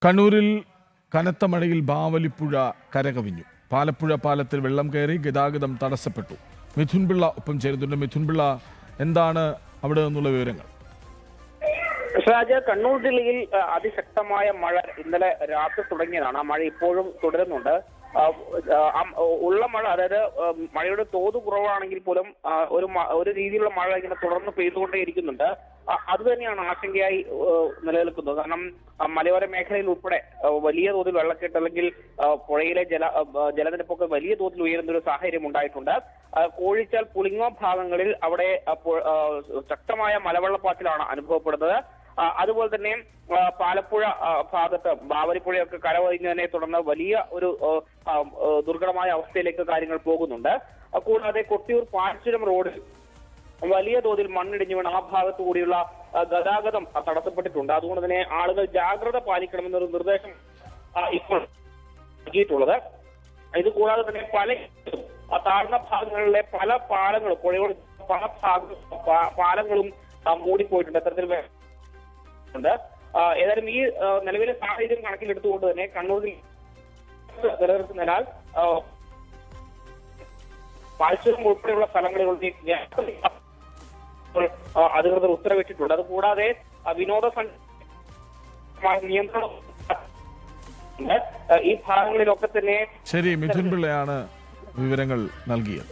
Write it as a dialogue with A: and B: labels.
A: കണ്ണൂരിൽ കനത്ത മഴയിൽ ബാവലിപ്പുഴ കരകവിഞ്ഞു. പാലപ്പുഴ പാലത്തിൽ വെള്ളം കയറി ഗതാഗതം തടസ്സപ്പെട്ടു. മിഥുൻ പിള്ള ഒപ്പം ചേരുന്നുണ്ട്. മിഥുൻ പിള്ള, എന്താണ് അവിടെ നിന്നുള്ള വിവരങ്ങൾ?
B: കണ്ണൂർ ജില്ലയിൽ അതിശക്തമായ മഴ ഇന്നലെ രാത്രി തുടങ്ങിയതാണ്. ആ മഴ ഇപ്പോഴും തുടരുന്നുണ്ട്. ഉള്ള മഴ, അതായത് മഴയുടെ തോത് കുറവാണെങ്കിൽ പോലും ഒരു രീതിയിലുള്ള മഴ ഇങ്ങനെ തുടർന്ന് പെയ്തുകൊണ്ടേയിരിക്കുന്നുണ്ട്. അത് തന്നെയാണ് ആശങ്കയായി നിലനിൽക്കുന്നത്. കാരണം മലയോര മേഖലയിൽ ഉൾപ്പെടെ വലിയ തോതിൽ വെള്ളക്കെട്ട് അല്ലെങ്കിൽ പുഴയിലെ ജലനിരപ്പൊക്കെ വലിയ തോതിൽ ഉയരുന്ന ഒരു സാഹചര്യം ഉണ്ടായിട്ടുണ്ട്. കോഴിച്ചാൽ പുളിങ്ങോ ഭാഗങ്ങളിൽ അവിടെ ശക്തമായ മലവെള്ളപ്പാച്ചിലാണ് അനുഭവപ്പെടുന്നത്. അതുപോലെ തന്നെ പാലപ്പുഴ ഭാഗത്ത് ബാവലിപ്പുഴയൊക്കെ കരകവിഞ്ഞതിനെ തുടർന്ന് വലിയ ഒരു ദുർഘടമായ അവസ്ഥയിലേക്ക് കാര്യങ്ങൾ പോകുന്നുണ്ട്. കൂടാതെ കൊട്ടിയൂർ പാൽച്ചുരം റോഡിൽ വലിയ തോതിൽ മണ്ണിടിഞ്ഞു വീണ് ആ ഭാഗത്തു കൂടിയുള്ള ഗതാഗതം തടസ്സപ്പെട്ടിട്ടുണ്ട്. അതുകൊണ്ട് തന്നെ ആളുകൾ ജാഗ്രത പാലിക്കണമെന്നൊരു നിർദ്ദേശം ഇപ്പോൾ നൽകിയിട്ടുള്ളത്. ഇത് കൂടാതെ തന്നെ പല താഴ്ന്ന ഭാഗങ്ങളിലെ പല പാലങ്ങളും, പുഴയുടെ പല പാലങ്ങളും മൂടിപ്പോയിട്ടുണ്ട്. അത്തരത്തിൽ ഏതായാലും ഈ നിലവിലെ സാഹചര്യം കണക്കിലെടുത്തുകൊണ്ട് തന്നെ കണ്ണൂരിൽ നിലനിർത്തുന്നതിനാൽ പാൽച്ചുരം ഉൾപ്പെടെയുള്ള സ്ഥലങ്ങളിൽ അധികൃതർ ഉത്തരവിട്ടിട്ടുണ്ട്. അതുകൂടാതെ നിയന്ത്രണം ഈ ഭാഗങ്ങളിലൊക്കെ തന്നെ.
A: ശരി, മിഥുൻ പിള്ളയാണ് വിവരങ്ങൾ നൽകിയത്.